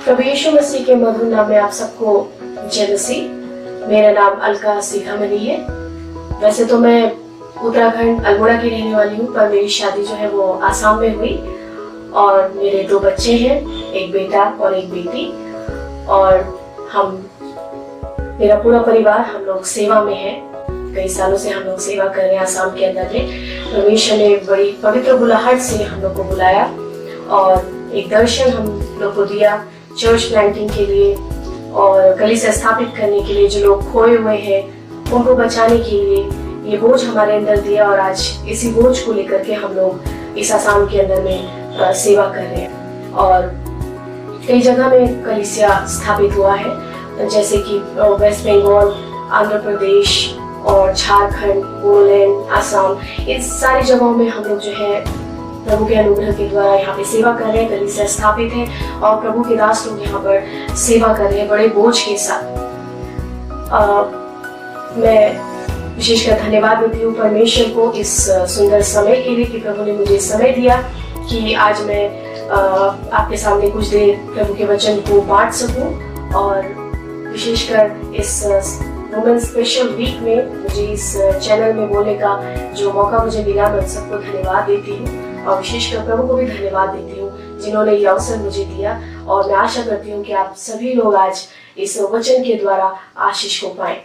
प्रभु यीशु मसीह के मधुर नाम में आप सबको जय मसीह। मेरा नाम अलका सिखामनी है। वैसे तो मैं उत्तराखंड अल्मोड़ा की रहने वाली हूँ, पर मेरी शादी जो है वो आसाम में हुई और मेरे 2 बच्चे हैं, एक बेटा और एक बेटी। और मेरा पूरा परिवार हम लोग सेवा में है। कई सालों से हम लोग सेवा कर रहे हैं आसाम के अंदर में। परमेश्वर ने बड़ी पवित्र बुलाहट से हम लोग को बुलाया और एक दर्शन हम लोग को दिया चर्च प्लांटिंग के लिए और कलीसिया स्थापित करने के लिए। जो लोग खोए हुए हैं उनको बचाने के लिए ये बोझ हमारे अंदर दिया और आज इसी बोझ को लेकर के हम लोग इस आसाम के अंदर में सेवा कर रहे हैं। और कई जगह में कलीसिया स्थापित हुआ है, जैसे कि वेस्ट बंगाल, आंध्र प्रदेश और झारखंड, पोलैंड, आसाम, इन सारी जगहों में हम लोग जो है प्रभु के अनुग्रह के द्वारा यहाँ पे सेवा कर रहे हैं। कलीसिया स्थापित है और प्रभु के दास लोग यहाँ पर सेवा कर रहे हैं बड़े बोझ के साथ। मैं विशेषकर धन्यवाद देती हूँ परमेश्वर को इस सुंदर समय के लिए कि प्रभु ने मुझे समय दिया कि आज मैं आपके सामने कुछ देर प्रभु के वचन को बांट सकूं। और विशेषकर इस वुमेन स्पेशल वीक में मुझे इस चैनल में बोलने का जो मौका मुझे मिला, मैं सबको धन्यवाद देती हूँ और विशेषकर प्रभु को भी धन्यवाद देती हूँ जिन्होंने ये अवसर मुझे दिया। और मैं आशा करती हूँ कि आप सभी लोग आज इस वचन के द्वारा आशीष को पाएं।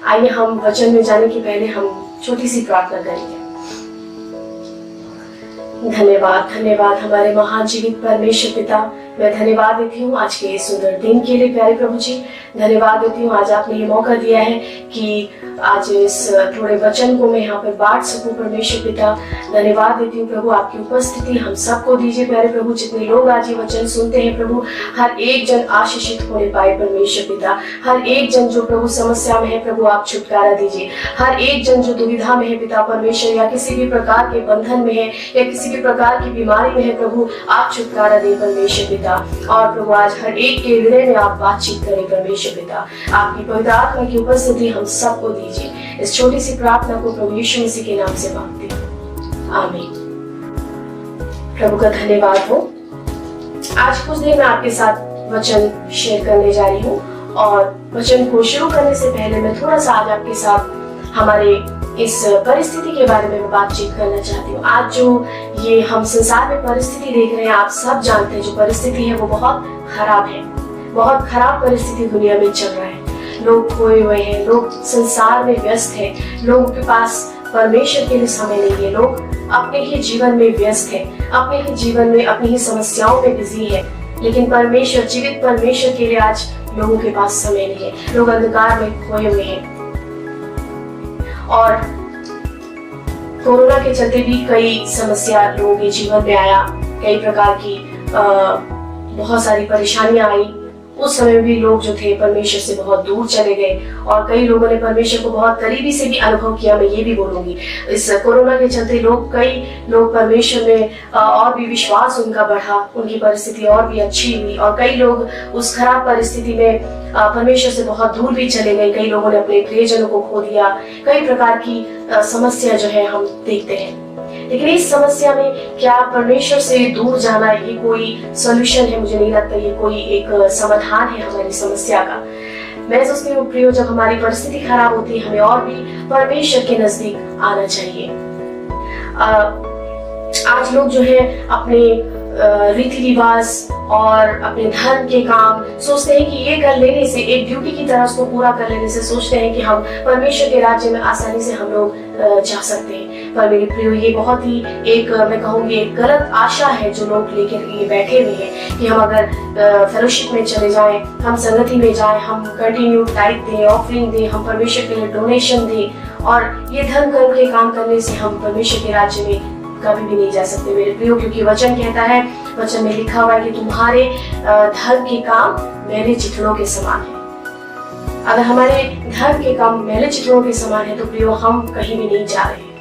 आइए हम वचन में जाने के पहले हम छोटी सी प्रार्थना करेंगे। धन्यवाद धन्यवाद हमारे महान जीवित परमेश्वर पिता, मैं धन्यवाद देती हूँ आज के सुंदर दिन के लिए। प्यारे प्रभु जी, धन्यवाद देती हूँ आज आपने ये मौका दिया है कि आज इस थोड़े वचन को मैं यहाँ पर बांट सकूं। परमेश्वर पिता, धन्यवाद देती हूँ प्रभु, आपकी उपस्थिति हम सबको दीजिए। प्यारे प्रभु, जितने लोग आज ये वचन सुनते हैं प्रभु, हर एक जन आशीषित होने पाए। परमेश्वर पिता, हर एक जन जो प्रभु समस्या में है प्रभु, आप छुटकारा दीजिए। हर एक जन जो दुविधा में है पिता परमेश्वर, या किसी भी प्रकार के बंधन में है या किसी भी प्रकार की बीमारी में है प्रभु, आप छुटकारा दे परमेश्वर पिता। और प्रभु आज हर एक के हृदय में आप बातचीत करें परमेश्वर पिता। आपकी पवित्र आत्मा की उपस्थिति हम सबको दीजिए। इस छोटी सी प्रार्थना को प्रभु यीशु मसीह के नाम से मांगती हूँ, आमीन। प्रभु का धन्यवाद हो। आज कुछ देर मैं आपके साथ वचन शेयर करने जा रही हूँ और वचन को शुरू करने से पहले मैं थोड़ा सा आज आपके साथ हमारे इस परिस्थिति के बारे में बातचीत करना चाहती हूँ। आज जो ये हम संसार में परिस्थिति देख रहे हैं, आप सब जानते हैं जो परिस्थिति है वो बहुत खराब है। बहुत खराब परिस्थिति दुनिया में चल रहा है। लोग खोए हुए हैं, लोग संसार में व्यस्त हैं, लोगों के पास परमेश्वर के लिए समय नहीं है। लोग अपने ही जीवन में व्यस्त हैं, अपने ही जीवन में अपनी ही समस्याओं में बिजी है। लेकिन परमेश्वर, जीवित परमेश्वर के लिए आज लोगों के पास समय नहीं है। लोग अंधकार में खोए हुए हैं। और कोरोना के चलते भी कई समस्या लोगों के जीवन में आया, कई प्रकार की बहुत सारी परेशानियां आई उस समय भी लोग जो थे परमेश्वर से बहुत दूर चले गए और कई लोगों ने परमेश्वर को बहुत करीबी से भी अनुभव किया। मैं ये भी बोलूंगी, इस कोरोना के चलते कई लोग परमेश्वर में और भी विश्वास उनका बढ़ा, उनकी परिस्थिति और भी अच्छी हुई और कई लोग उस खराब परिस्थिति में परमेश्वर से बहुत दूर भी चले गए। कई लोगों ने अपने प्रियजनों को खो दिया। कई प्रकार की समस्या जो है हम देखते हैं, लेकिन इस समस्या में क्या परमेश्वर से दूर जाना ये कोई सॉल्यूशन है? मुझे नहीं लगता ये कोई एक समाधान है हमारी समस्या का। मैं सोचती हूँ प्रियो, जब हमारी परिस्थिति खराब होती है हमें और भी परमेश्वर के नजदीक आना चाहिए। आज लोग जो है अपने रीति रिवाज और अपने धर्म के काम सोचते हैं कि ये कर लेने से, एक ड्यूटी की तरह उसको पूरा कर लेने से सोचते हैं कि हम परमेश्वर के राज्य में आसानी से हम लोग जा सकते हैं। पर मेरे प्रियो, ये बहुत ही एक मैं कहूँगी एक गलत आशा है जो लोग लेकर ये बैठे हुए हैं कि हम अगर फेलोशिप में चले जाएं, हम संगति में जाएं, हम कंटिन्यू टाइप दें, ऑफरिंग दें, हम परमेश्वर के लिए डोनेशन दें और ये धर्म कर्म के काम करने से हम परमेश्वर के राज्य में कभी भी नहीं जा सकते मेरे प्रियो। क्योंकि वचन कहता है, वचन में लिखा हुआ है कि तुम्हारे धर्म के काम मैले चिथड़ों के समान है। अगर हमारे धर्म के काम मैले चिथड़ों के समान है तो प्रियो हम कहीं भी नहीं जा रहे।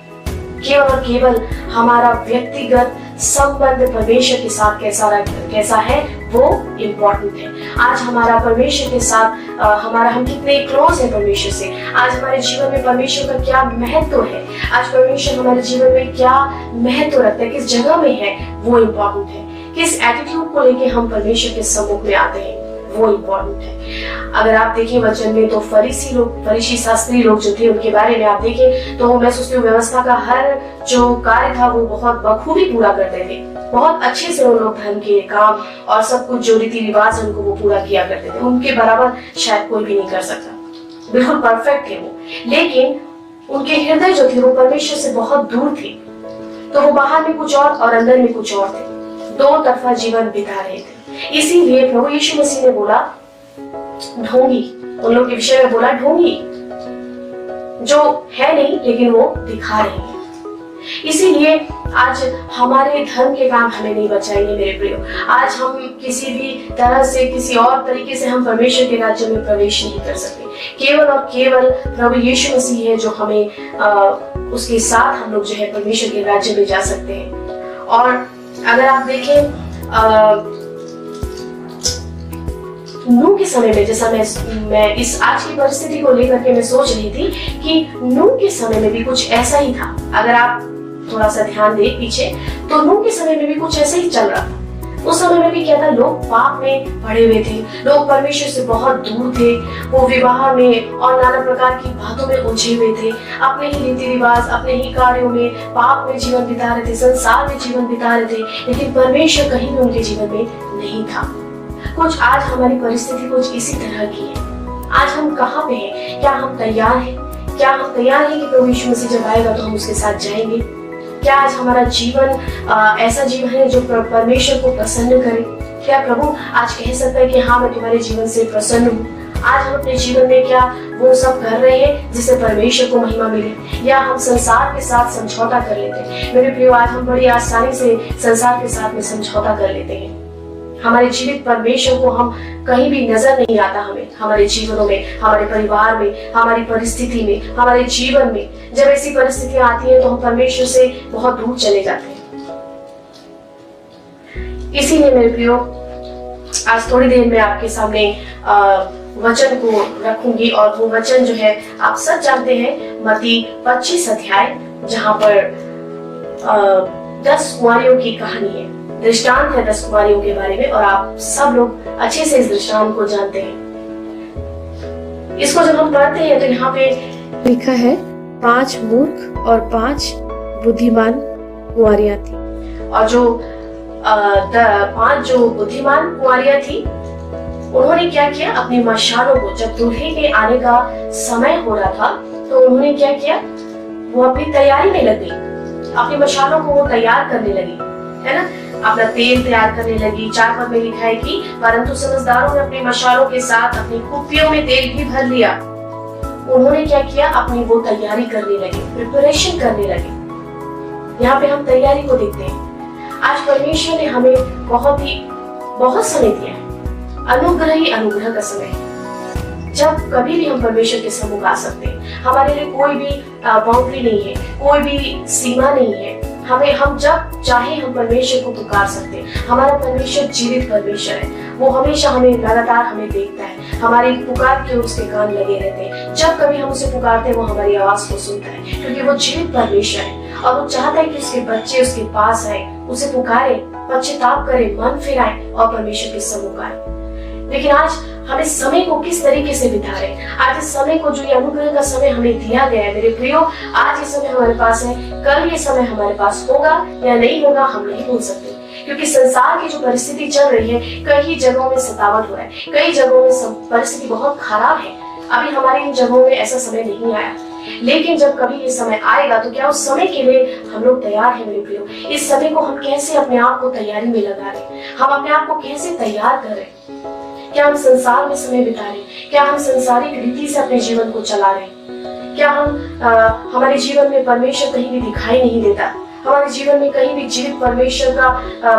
केवल और केवल हमारा व्यक्तिगत संबंध परमेश्वर के साथ कैसा है वो इम्पोर्टेंट है। आज हमारा परमेश्वर के साथ हम कितने क्लोज है परमेश्वर से, आज हमारे जीवन में परमेश्वर का क्या महत्व है, आज परमेश्वर हमारे जीवन में क्या महत्व रखता है, किस जगह में है वो इम्पोर्टेंट है। किस एटीट्यूड को लेके हम परमेश्वर के सम्मुख में आते हैं वो इम्पोर्टेंट है। अगर आप देखें वचन में तो फरीसी शास्त्री लोग जो थे उनके बारे में आप देखें तो मैं सोचती हूँ व्यवस्था का हर जो कार्य था वो बहुत बखूबी पूरा करते थे। बहुत अच्छे से वो लोग धर्म के काम और सब कुछ जो रीति रिवाज है उनको वो पूरा किया करते थे। उनके बराबर शायद कोई भी नहीं कर सकता, बिल्कुल परफेक्ट थे वो। लेकिन उनके हृदय जो थे वो परमेश्वर से बहुत दूर थे। तो वो बाहर में कुछ और अंदर में कुछ और थे, दो तरफा जीवन बिता रहे थे। इसीलिए प्रभु यीशु मसीह ने बोला ढोंगी, उन लोगों के विषय में बोला ढोंगी, जो है नहीं लेकिन वो दिखा रही है। इसीलिए आज हमारे धर्म के काम हमें नहीं बचाएंगे मेरे प्रियो। आज हम किसी भी तरह से किसी और तरीके से हम परमेश्वर के राज्य में प्रवेश नहीं कर सकते। केवल और केवल प्रभु यीशु मसीह है जो हमें उसके साथ हम लोग जो है परमेश्वर के राज्य में जा सकते हैं। और अगर आप देखें नूह के समय में, जैसा मैं इस आज की परिस्थिति को लेकर के मैं सोच रही थी कि नूह के समय में भी कुछ ऐसा ही था। अगर आप थोड़ा सा ध्यान दें पीछे तो नूह के समय में भी कुछ ऐसा ही चल रहा था। उस समय में भी क्या था, लोग पाप में पड़े हुए थे, लोग परमेश्वर से बहुत दूर थे, वो विवाह में और नाना प्रकार की बातों में उलझे हुए थे, अपने ही रीति रिवाज अपने ही कार्यों में पाप में जीवन बिता रहे थे, संसार में जीवन बिता रहे थे, लेकिन परमेश्वर कहीं भी उनके जीवन में नहीं था। कुछ आज हमारी परिस्थिति कुछ इसी तरह की है। आज हम कहाँ पे हैं? क्या हम तैयार हैं? क्या हम तैयार हैं कि प्रभु यीशु मसीह जब आएगा तो हम उसके साथ जाएंगे? क्या आज हमारा जीवन ऐसा जीवन है जो परमेश्वर को प्रसन्न करे? क्या प्रभु आज कह सकता है कि हाँ मैं तुम्हारे जीवन से प्रसन्न हूँ? आज हम अपने जीवन में क्या वो सब कर रहे हैं जिससे परमेश्वर को महिमा मिले, या हम संसार के साथ समझौता कर लेते हैं? मेरे प्रियो, आज हम बड़ी आसानी से संसार के साथ में समझौता कर लेते हैं। हमारे जीवित परमेश्वर को हम कहीं भी नजर नहीं आता हमें, हमारे जीवनों में, हमारे परिवार में, हमारी परिस्थिति में, हमारे जीवन में। जब ऐसी परिस्थितियां आती हैं तो हम परमेश्वर से बहुत दूर चले जाते हैं। इसीलिए मेरे प्रियो, आज थोड़ी देर में आपके सामने वचन को रखूंगी और वो वचन जो है आप सब जानते हैं, मत्ती 25 अध्याय, जहां पर 10 कुंवारियों की कहानी है, दृष्टांत है 10 कुमारियों के बारे में, और आप सब लोग अच्छे से इस दृष्टांत को जानते हैं। इसको जब हम पढ़ते हैं तो यहाँ पे लिखा है 5 मूर्ख और 5 बुद्धिमान कुंवारियां थी। और जो 5 जो बुद्धिमान कुंवारियां थी उन्होंने क्या किया, अपनी मशालों को, जब दूल्हे के आने का समय हो रहा था तो उन्होंने क्या किया, वो अपनी तैयारी में लग गई, अपनी मशालों को वो तैयार करने लगी, है ना, अपना तेल तैयार करने लगी। 4 पद में लिखा है कि परंतु समझदारों ने अपनी मशालों के साथ अपनी कुप्पियों में तेल भी भर लिया। उन्होंने क्या किया, अपनी वो तैयारी करने लगे, प्रिपरेशन करने लगे। यहाँ पे हम तैयारी को देखते हैं। आज परमेश्वर ने हमें बहुत समय दिया है, अनुग्रह ही अनुग्रह का समय है। जब कभी भी हम परमेश्वर के सम्मुख आ सकते हैं। हमारे लिए कोई भी बाउंड्री नहीं है, कोई भी सीमा नहीं है। हम जब चाहे हम परमेश्वर को पुकार सकते हैं। हमारा परमेश्वर जीवित परमेश्वर है। वो हमेशा हमें लगातार हमें देखता है। हमारी पुकार के उसके कान लगे रहते हैं। जब कभी हम उसे पुकारते हैं वो हमारी आवाज को सुनता है, क्योंकि वो जीवित परमेश्वर है और वो चाहता है कि उसके बच्चे उसके पास आए, उसे पुकारे, पश्चाताप करे, मन फिराए और परमेश्वर के सम्मुख आए। लेकिन आज हम इस समय को किस तरीके से बिता रहे हैं? आज इस समय को, जो ये अनुग्रह का समय हमें दिया गया है मेरे प्रियो, आज ये समय हमारे पास है, कल ये समय हमारे पास होगा या नहीं होगा हम नहीं बोल सकते, क्योंकि संसार की जो परिस्थिति चल रही है, कई जगहों में सतावट हो रहा है, कई जगहों में परिस्थिति बहुत खराब है। अभी हमारे इन जगहों में ऐसा समय नहीं आया, लेकिन जब कभी ये समय आएगा तो क्या उस समय के लिए हम लोग तैयार हैं मेरे प्रियो? इस समय को हम कैसे अपने आप को तैयारी में लगा रहे हैं? हम अपने आप को कैसे तैयार कर रहे हैं? क्या हम संसार में समय बिता रहे हैं? क्या हम संसारिक रीति से अपने जीवन को चला रहे हैं? क्या हमारे जीवन में परमेश्वर कहीं भी दिखाई नहीं देता? हमारे जीवन में कहीं भी जीवित परमेश्वर का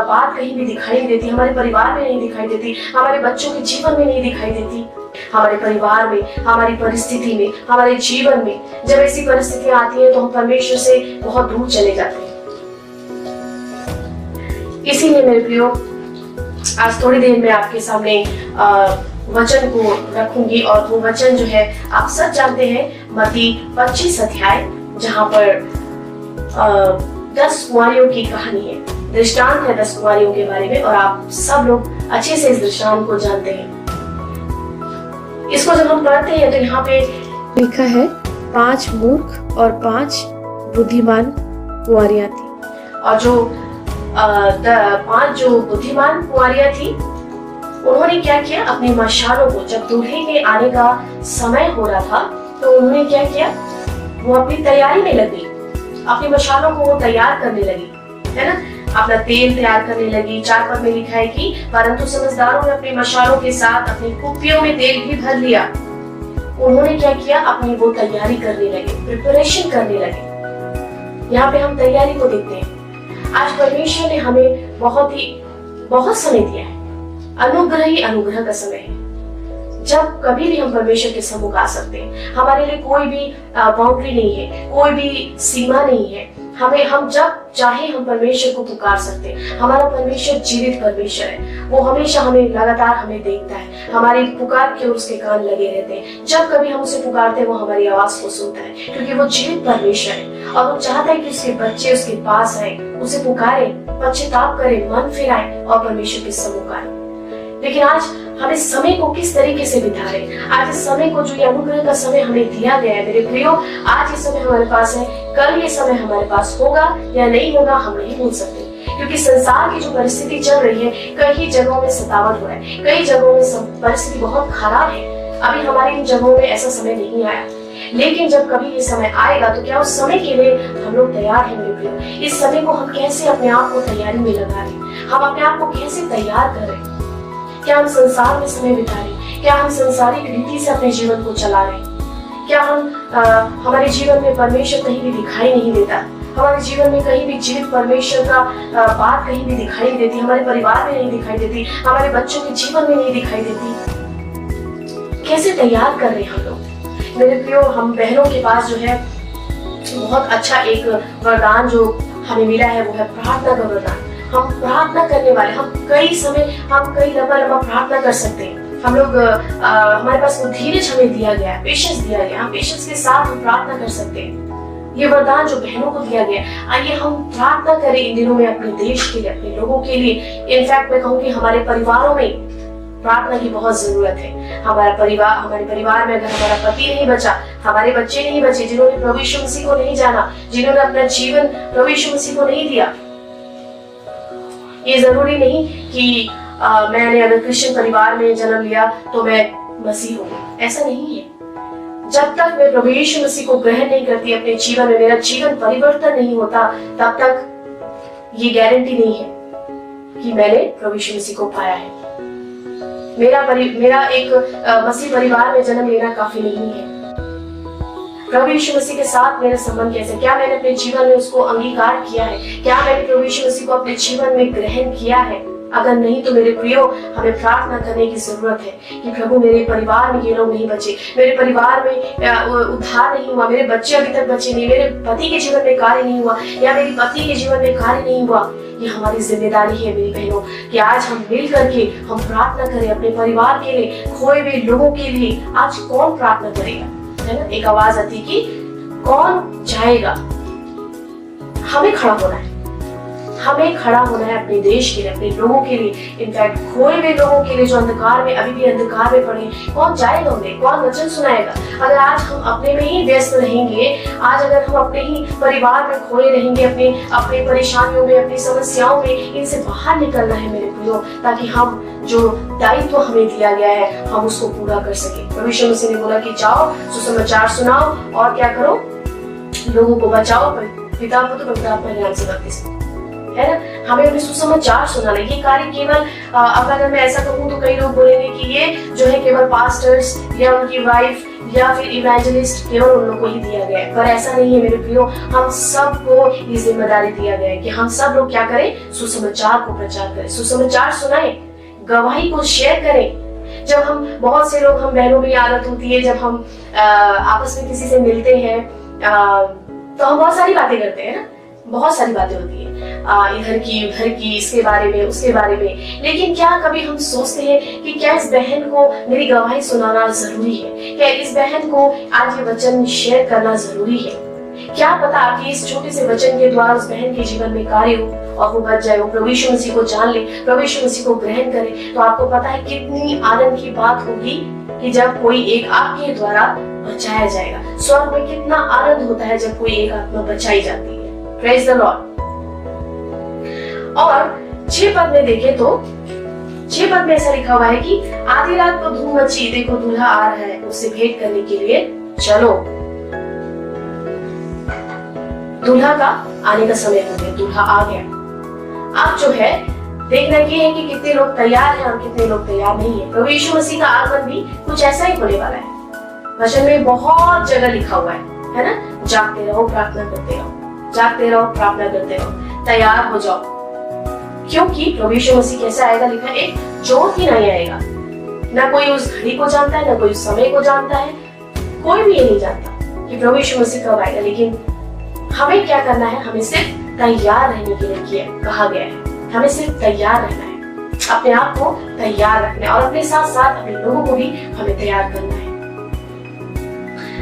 बात कहीं भी दिखाई नहीं देती, हमारे परिवार में नहीं दिखाई देती, हमारे बच्चों के जीवन में नहीं दिखाई देती, हमारे परिवार में, हमारी परिस्थिति में, हमारे जीवन में जब ऐसी परिस्थितियां आती हैं तो हम परमेश्वर से बहुत दूर चले जाते हैं। इसीलिए मेरे प्रियो, आज थोड़ी देर में आपके सामने वचन को रखूंगी और वो वचन जो है आप सब जानते हैं, मत्ती 25 अध्याय, जहां पर 10 कुंवारियों की कहानी है, दृष्टांत है 10 कुंवारियों के बारे में, और आप सब लोग अच्छे से इस दृष्टांत को जानते हैं। इसको जब हम पढ़ते हैं तो यहाँ पे लिखा है 5 मूर्ख और 5 बुद्धिमान कुंवारियां थी, और जो 5 जो बुद्धिमान कुंवारियां थी उन्होंने क्या किया, अपनी मशालों को, जब दूल्हे के आने का समय हो रहा था तो उन्होंने क्या किया, वो अपनी तैयारी में लगी, अपनी मशालों को वो तैयार करने लगी, है ना, अपना तेल तैयार करने लगी। 4 पद में लिखा है कि परंतु समझदारों ने अपनी मशालों के साथ अपनी कुप्पियों में तेल भी भर लिया। उन्होंने क्या किया, अपनी वो तैयारी करने लगे, प्रिपरेशन करने लगे। यहाँ पे हम तैयारी को देखते हैं। आज परमेश्वर ने हमें बहुत समय दिया है। अनुग्रह ही अनुग्रह का समय है। जब कभी भी हम परमेश्वर के सम्मुख आ सकते हैं। हमारे लिए कोई भी बाउंड्री नहीं है, कोई भी सीमा नहीं है। हम जब चाहे हम परमेश्वर को पुकार सकते हैं। हमारा परमेश्वर जीवित परमेश्वर है। वो हमेशा हमें लगातार हमें देखता है। हमारी पुकार के उसके कान लगे रहते हैं। जब कभी हम उसे पुकारते हैं वो हमारी आवाज को सुनता है, क्योंकि वो जीवित परमेश्वर है और वो चाहता है कि उसके बच्चे उसके पास आए, उसे पुकारे, पश्चाताप करे, मन फिराए और परमेश्वर के सम्मुख आए। लेकिन आज हम इस समय को किस तरीके से बिता रहे हैं? आज इस समय को, जो ये अनुग्रह का समय हमें दिया गया है मेरे प्रियो, आज ये समय हमारे पास है, कल ये समय हमारे पास होगा या नहीं होगा हम नहीं बोल सकते, क्योंकि संसार की जो परिस्थिति चल रही है, कई जगहों में सतावट हो रहा है, कई जगहों में परिस्थिति बहुत खराब है। अभी हमारे इन जगहों में ऐसा समय नहीं आया, लेकिन जब कभी ये समय आएगा तो क्या उस समय के लिए हम लोग तैयार हैं मेरे प्रियो? इस समय को हम कैसे अपने आप को तैयारी में लगा रहे हैं? हम अपने आप को कैसे तैयार कर रहे हैं? क्या हम संसार में समय बिता रहे हैं? क्या हम संसारिक रीति से अपने जीवन को चला रहे हैं? क्या हमारे जीवन में परमेश्वर कहीं भी दिखाई नहीं देता? हमारे जीवन में कहीं भी जीवित परमेश्वर का बात कहीं भी दिखाई नहीं देती, हमारे परिवार में नहीं दिखाई देती, हमारे बच्चों के जीवन में नहीं दिखाई देती? कैसे तैयार कर रहे हैं हम लोग? मेरे प्रियो, हम बहनों के पास जो है बहुत अच्छा एक वरदान जो हमें मिला है, वो है प्रार्थना का वरदान। हम प्रार्थना करने वाले, हम कई लंबा प्रार्थना कर सकते हैं। हम लोग हमारे पास वो धीरज हमें दिया गया, पेशेंस दिया गया, हम पेशेंस के साथ हम प्रार्थना कर सकते हैं। ये वरदान जो बहनों को दिया गया, आइए हम प्रार्थना करें इन दिनों में अपने देश के लिए, अपने लोगों के लिए। इनफैक्ट मैं कहूँगी हमारे परिवारों में प्रार्थना की बहुत जरूरत है। हमारे परिवार में अगर हमारा पति नहीं बचा, हमारे बच्चे नहीं बचे, जिन्होंने प्रभु यीशु मसीह को नहीं जाना, जिन्होंने अपना जीवन प्रभु यीशु मसीह को नहीं दिया, ये जरूरी नहीं कि मैंने अगर क्रिश्चियन परिवार में जन्म लिया तो मैं मसीह हूँ, ऐसा नहीं है। जब तक मैं प्रभु यीशु मसीह को ग्रहण नहीं करती अपने जीवन में, मेरा जीवन परिवर्तन नहीं होता, तब तक ये गारंटी नहीं है कि मैंने प्रभु यीशु मसीह को पाया है। मेरा एक मसीह परिवार में जन्म लेना काफी नहीं है। प्रभु यीशु मसीह के साथ मेरा संबंध कैसे, क्या मैंने अपने जीवन में उसको अंगीकार किया है? क्या मैंने प्रभु यीशु मसीह को अपने जीवन में ग्रहण किया है? अगर नहीं तो मेरे प्रियो हमें प्रार्थना करने की जरूरत है कि प्रभु मेरे परिवार में ये लोग नहीं बचे, मेरे परिवार में उद्धार नहीं हुआ, मेरे बच्चे अभी तक बचे नहीं, मेरे पति के जीवन में कार्य नहीं हुआ या मेरी पत्नी के जीवन में कार्य नहीं हुआ। ये हमारी जिम्मेदारी है मेरी बहनों कि आज हम मिल करके हम प्रार्थना करें अपने परिवार के लिए, खोए हुए लोगों के लिए। आज कौन प्रार्थना करेगा, है ना? एक आवाज आती कि कौन जाएगा। हमें खड़ा होना है, हमें खड़ा होना है अपने देश के लिए, अपने लोगों के लिए, इनफैक्ट खोए हुए लोगों के लिए जो अंधकार में अभी भी अंधकार में पड़े। कौन जाएगा उन्हें, कौन वचन सुनाएगा? अगर आज हम अपने में ही व्यस्त रहेंगे, आज अगर हम अपने ही परिवार में खोए रहेंगे, अपने परेशानियों में, अपनी समस्याओं में, इनसे बाहर निकलना है मेरे प्रियो, ताकि हम जो दायित्व हमें दिया गया है हम उसको पूरा कर सके। प्रभु यीशु मसीह ने बोला कि जाओ सुसमाचार सुनाओ और क्या करो, लोगों को बचाओ, पिता पुत्र पवित्र आत्मा के नाम से बपतिस्मा, है ना? हमें उन्हें सुसमाचार सुनाना। ये कार्य केवल अगर मैं ऐसा कहूँ तो कई लोग बोलेंगे कि ये जो है केवल पास्टर्स या उनकी वाइफ या फिर इवेंजलिस्ट केवल उन लोगों को ही दिया गया है, पर ऐसा नहीं है मेरे प्रियो। हम सबको ये जिम्मेदारी दिया गया है कि हम सब लोग क्या करें, सुसमाचार को प्रचार करें, सुसमाचार सुनाएं, गवाही को शेयर करें। जब हम बहुत से लोग, हम बहनों में आदत होती है, जब हम आपस में किसी से मिलते हैं तो हम बहुत सारी बातें करते हैं ना, बहुत सारी बातें होती है, इधर की उधर की, इसके बारे में उसके बारे में। लेकिन क्या कभी हम सोचते हैं कि क्या इस बहन को मेरी गवाही सुनाना जरूरी है? क्या इस बहन को आज ये वचन शेयर करना जरूरी है? क्या पता आपकी इस छोटे से वचन के द्वारा उस बहन के जीवन में कार्य हो और वो बच जाए, वो प्रभु यीशु मसीह को जान ले, प्रभु यीशु मसीह को ग्रहण करे। तो आपको पता है कितनी आनंद की बात होगी कि जब कोई एक आपके द्वारा बचाया जाएगा। स्वर्ग में कितना आनंद होता है जब कोई एक आत्मा बचाई जाती है। Praise the Lord. और 6 पद में देखें तो 6 पद में ऐसा लिखा हुआ है कि आधी रात को धूम मची, देखो दूल्हा आ रहा है, उससे भेंट करने के लिए चलो। दूल्हा का आने का समय हो गया, दूल्हा आ गया। अब जो है देखना ये है कि कितने लोग तैयार हैं और कितने लोग तैयार नहीं है। प्रभु यीशु मसीह का आगमन भी कुछ ऐसा ही होने वाला है। वचन में बहुत जगह लिखा हुआ है ना? जागते रहो, प्रार्थना करते रहो, जागते रहो, प्रार्थना करते रहो, तैयार हो जाओ, क्योंकि प्रभु यीशु मसीह कैसे आएगा? लिखा है एक जोर ही नहीं आएगा। ना कोई उस घड़ी को जानता है, ना कोई उस समय को जानता है, कोई भी ये नहीं जानता कि प्रभु यीशु मसीह कब आएगा। लेकिन हमें क्या करना है? हमें सिर्फ तैयार रहने के लिए कहा गया है। हमें सिर्फ तैयार रहना है, अपने आप को तैयार रखना है और अपने साथ साथ अपने लोगों को भी हमें तैयार करना है।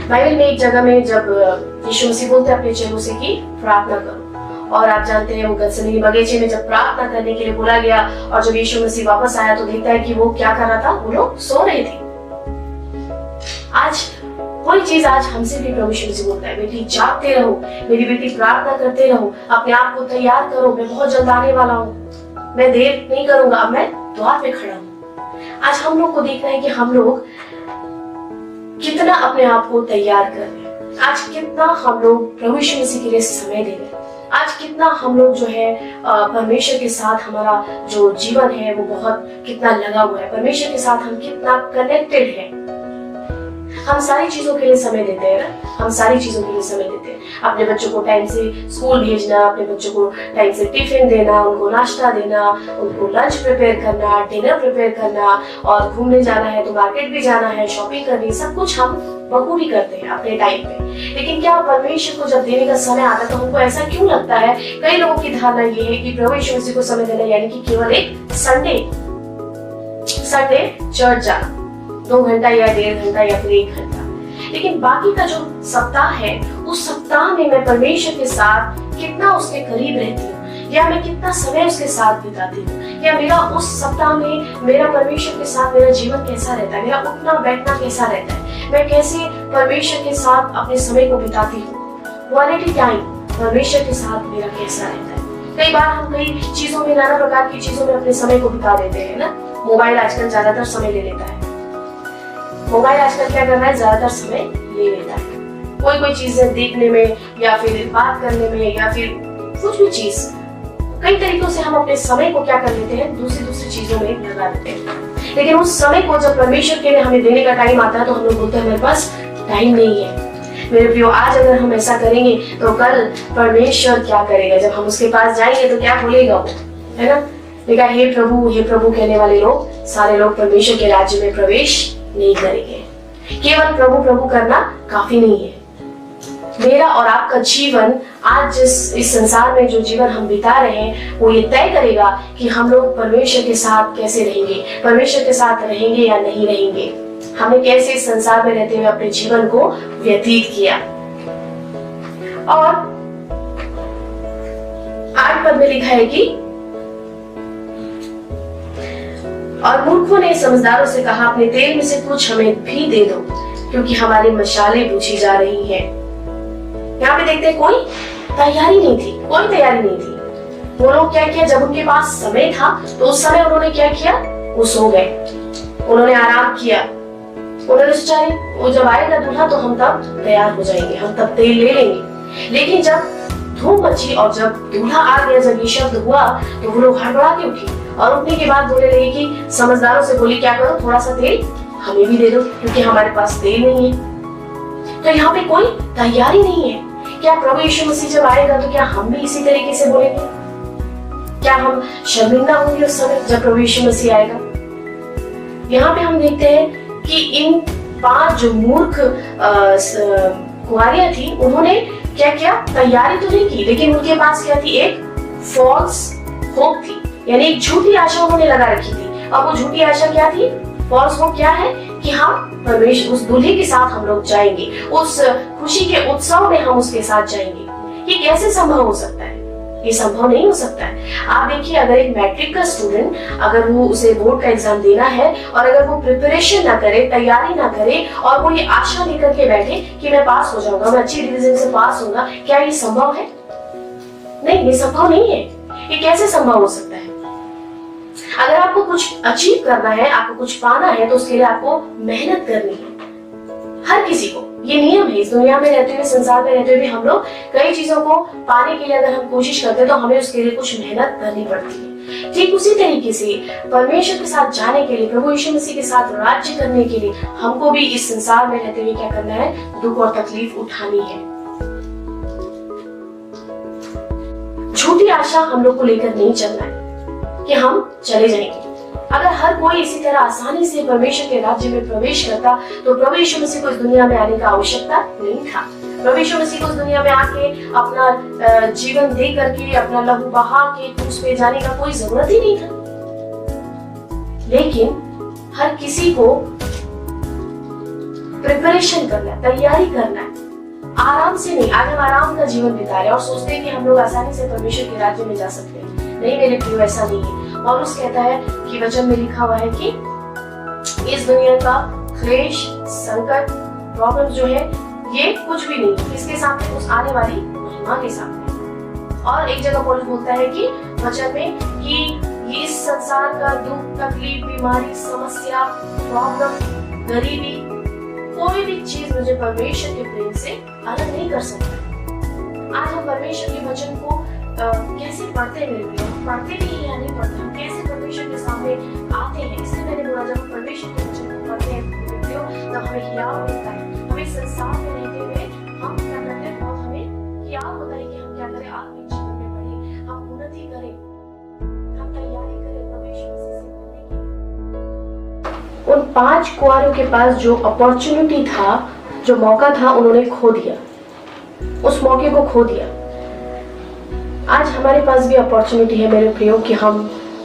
बाइबल में एक जगह में जब यीशु मसीह बोलते हैं अपने चेलों से कि प्रार्थना करो, और आप जानते हैं वो गतसेमनी बगीचे में जब प्रार्थना करने के लिए बोला गया और जब यीशु मसीह वापस आया तो देखता है कि वो क्या कर रहा था, वो लोग सो रहे थे। आज वही चीज आज हमसे भी प्रभु यीशु मसीह बोलता है, बेटी जागते रहो, मेरी बेटी प्रार्थना करते रहो, अपने आप को तैयार करो, मैं बहुत जल्द आने वाला हूँ, मैं देर नहीं करूंगा, अब मैं द्वार पे खड़ा हूँ। आज हम लोग को देखना है कि हम लोग कितना अपने आप को तैयार कर रहे हैं, आज कितना हम लोग प्रभु यीशु मसीह के लिए समय दे रहे हैं, आज कितना हम लोग जो है परमेश्वर के साथ हमारा जो जीवन है वो बहुत कितना लगा हुआ है, परमेश्वर के साथ हम कितना कनेक्टेड है। हम सारी चीजों के लिए समय देते हैं ना, हम सारी चीजों के लिए समय देते हैं। अपने बच्चों को टाइम से स्कूल भेजना, अपने बच्चों को टाइम से टिफिन देना, उनको नाश्ता देना, उनको लंच प्रिपेयर करना, डिनर प्रिपेयर करना, और घूमने जाना है तो मार्केट भी जाना है, शॉपिंग करनी, सब कुछ हम बखूबी करते हैं अपने टाइम पे। लेकिन क्या परमेश्वर को जब देने का समय आता है तो हमको ऐसा क्यों लगता है? कई लोगों की धारणा ये है कि प्रभु यीशु मसीह को समय देना यानी कि केवल एक संडे चर्च जाना, 2 घंटा या 1.5 घंटा या फिर 1 घंटा। लेकिन बाकी का जो सप्ताह है, उस सप्ताह में मैं परमेश्वर के साथ कितना उसके करीब रहती हूँ, या मैं कितना समय उसके साथ बिताती हूँ, या मेरा उस सप्ताह में मेरा परमेश्वर के साथ मेरा जीवन कैसा रहता है, मेरा उठना बैठना कैसा रहता है, मैं कैसे परमेश्वर के साथ अपने समय को बिताती हूँ। क्वालिटी टाइम परमेश्वर के साथ मेरा कैसा रहता है। कई बार हम कई चीजों में, नाना प्रकार की चीजों में अपने समय को बिता देते हैं ना। मोबाइल आजकल ज्यादातर समय ले लेता है, मोबाइल आजकल क्या कर रहा है, ज्यादातर समय ले लेता है, कोई चीजें देखने में या फिर बात करने में या फिर कुछ भी चीज, कई तरीकों से हम अपने समय को क्या कर लेते हैं, दूसरी चीजों में लगा देते हैं। लेकिन उस समय को जब परमेश्वर के लिए हमें देने का टाइम आता है तो हम लोग बोलते हैं मेरे पास टाइम नहीं है। मेरे प्रियो, आज अगर हम ऐसा करेंगे तो कल परमेश्वर क्या करेगा? जब हम उसके पास जाएंगे तो क्या बोलेगा वो, है ना? देखा, हे प्रभु कहने वाले लोग, सारे लोग परमेश्वर के राज्य में प्रवेश नहीं करेंगे। केवल प्रभु प्रभु करना काफी नहीं है। मेरा और आपका जीवन, आज जिस इस संसार में जो जीवन हम बिता रहे हैं, वो ये तय करेगा कि हम लोग परमेश्वर के साथ कैसे रहेंगे, परमेश्वर के साथ रहेंगे या नहीं रहेंगे। हमने कैसे इस संसार में रहते हुए अपने जीवन को व्यतीत किया। और 8 पद में लिखा है कि और मूर्खों ने समझदारों से कहा, अपने तेल में से कुछ हमें भी दे दो, क्योंकि हमारी मशालें बुझी जा रही हैं। यहाँ पे देखते हैं कोई तैयारी नहीं थी, कोई तैयारी नहीं थी। वो लोग क्या किया, जब उनके पास समय था तो उस समय उन्होंने क्या किया, वो सो गए, उन्होंने आराम किया। उन्होंने सोचा वो जब आएगा दूल्हा तो हम तब तैयार हो जाएंगे, हम तब तेल ले लेंगे। लेकिन जब धूम मची और जब दूल्हा आ गया, जब ये शब्द हुआ, तो वो लोग हड़बड़ा के उठी और उठने के बाद बोले लगे कि समझदारों से बोली, क्या करो, थोड़ा सा तेल हमें भी दे दो, क्योंकि हमारे पास तेल नहीं है। तो यहाँ पे कोई तैयारी नहीं है। क्या प्रभु यीशु मसीह जब आएगा तो क्या हम भी इसी तरीके से बोलेंगे? क्या हम शर्मिंदा होंगे उस समय जब प्रभु यीशु मसीह आएगा? यहाँ पे हम देखते हैं कि इन 5 जो मूर्ख कुंवारियां थी, उन्होंने क्या किया, तैयारी तो नहीं की, लेकिन उनके पास क्या थी, एक फॉल्स होप थी, यानी एक झूठी आशा उन्होंने लगा रखी थी। अब वो झूठी आशा क्या थी, फॉल्स होप क्या है कि हम परमेश्वर, उस दूल्हे के साथ हम लोग जाएंगे, उस खुशी के उत्सव में हम उसके साथ जाएंगे। ये कैसे संभव हो सकता है? ये संभव नहीं हो सकता है। आप देखिए, अगर एक मैट्रिक का स्टूडेंट, अगर वो उसे बोर्ड का एग्जाम देना है और अगर वो प्रिपरेशन ना करे, तैयारी ना करे और वो ये आशा लेकर के बैठे कि मैं पास हो जाऊंगा, मैं अच्छी डिवीजन से पास होऊंगा, क्या ये संभव है? नहीं, ये संभव नहीं है। ये कैसे संभव हो सकता है? अगर आपको कुछ अचीव करना है, आपको कुछ पाना है, तो उसके लिए आपको मेहनत करनी है। हर किसी को ये नियम है। इस दुनिया में रहते हुए, संसार में रहते हुए हम लोग कई चीजों को पाने के लिए अगर हम कोशिश करते हैं तो हमें उसके लिए कुछ मेहनत करनी पड़ती है। ठीक उसी तरीके से परमेश्वर के साथ जाने के लिए, प्रभु यीशु मसीह के साथ राज्य करने के लिए हमको भी इस संसार में रहते हुए क्या करना है, दुख और तकलीफ उठानी है। झूठी आशा हम लोग को लेकर नहीं चलना है कि हम चले जाएंगे। अगर हर कोई इसी तरह आसानी से परमेश्वर के राज्य में प्रवेश करता तो प्रभु यीशु मसीह को इस दुनिया में आने का आवश्यकता नहीं था। प्रभु यीशु मसीह को इस दुनिया में आके अपना जीवन दे करके, अपना लहू बहा के क्रूस पे जाने का कोई जरूरत ही नहीं था। लेकिन हर किसी को प्रिपरेशन करना है, तैयारी करना है, आराम से नहीं। आज हम आराम का जीवन बिता रहे हैं और सोचते हैं कि हम लोग आसानी से परमेश्वर के राज्य में जा सकते हैं। नहीं मेरे प्रियो, ऐसा नहीं है। पौलुस कहता है कि वचन में लिखा हुआ है कि इस दुनिया का क्लेश, संकट, प्रॉब्लम जो है, ये कुछ भी नहीं इसके सामने, उस आने वाली महिमा के सामने। और एक जगह पौलुस बोलता है कि वचन में कि इस संसार का दुख, तकलीफ, बीमारी, समस्या, प्रॉब्लम, गरीबी, कोई भी चीज मुझे परमेश्वर के प्रेम से अलग नहीं कर सकता। आज हम परमेश्वर के वचन को कैसे पढ़ते हैं, पढ़ते भी हैं या नहीं पढ़ते, हम कैसे परमेश्वर के सामने आते हैं। इसलिए मैंने बोला, जब हम परमेश्वर के वचन को पढ़ते हैं तब हमें हियाव मिलता है। हमें संसार में रहते हुए हम क्या करते हैं, बहुत हमें हियाव होता है कि हम क्या करें, आत्मिक जीवन में बढ़े, हम उन्नति करें, हम तैयारी करें परमेश्वर से मिलने की। उन 5 कुंवारों के पास जो अपॉर्चुनिटी था, जो मौका था, उन्होंने खो दिया, उस मौके को खो दिया। आज हमारे पास भी अपॉर्चुनिटी है मेरे प्रियो कि हम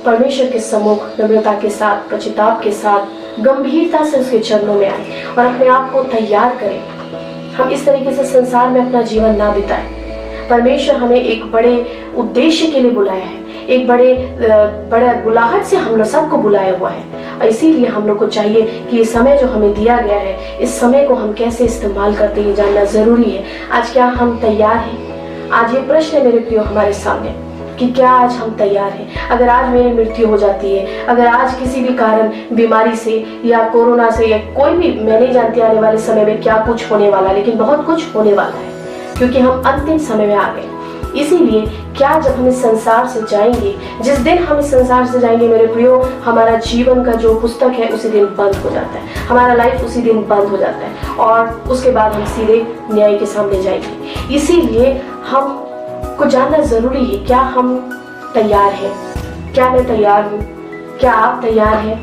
परमेश्वर के सम्मुख नम्रता के साथ, पश्चाताप के साथ, गंभीरता से उसके चरणों में आए और अपने आप को तैयार करें। हम इस तरीके से संसार में अपना जीवन ना बिताएं। परमेश्वर हमें एक बड़े उद्देश्य के लिए बुलाया है, एक बड़े बुलाहट से हम लोग सबको बुलाया हुआ है। इसीलिए हम लोग को चाहिए कि ये समय जो हमें दिया गया है, इस समय को हम कैसे इस्तेमाल करते हैं जानना जरूरी है। आज क्या हम तैयार हैं? आज ये प्रश्न है मेरे प्रियो हमारे सामने कि क्या आज हम तैयार हैं? अगर आज मेरी मृत्यु हो जाती है, अगर आज किसी भी कारण, बीमारी से या कोरोना से या कोई भी, मैं नहीं जानती आने वाले समय में क्या कुछ होने वाला, लेकिन बहुत कुछ होने वाला है क्योंकि हम अंतिम समय में आ गए। इसीलिए क्या जब हम इस संसार से जाएंगे, जिस दिन हम इस संसार से जाएंगे मेरे प्रियो, हमारा जीवन का जो पुस्तक है उसी दिन बंद हो जाता है, हमारा लाइफ उसी दिन बंद हो जाता है और उसके बाद हम सीधे न्याय के सामने जाएंगे। इसीलिए हम को जानना जरूरी है, क्या हम तैयार हैं? क्या मैं तैयार हूँ? क्या आप तैयार हैं?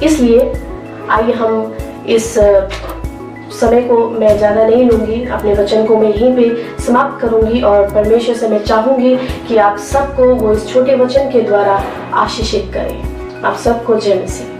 इसलिए आइए हम इस समय को मैं ज़्यादा नहीं लूँगी, अपने वचन को मैं यहीं पे समाप्त करूँगी और परमेश्वर से मैं चाहूँगी कि आप सबको वो इस छोटे वचन के द्वारा आशीषित करें। आप सबको जय मसीह।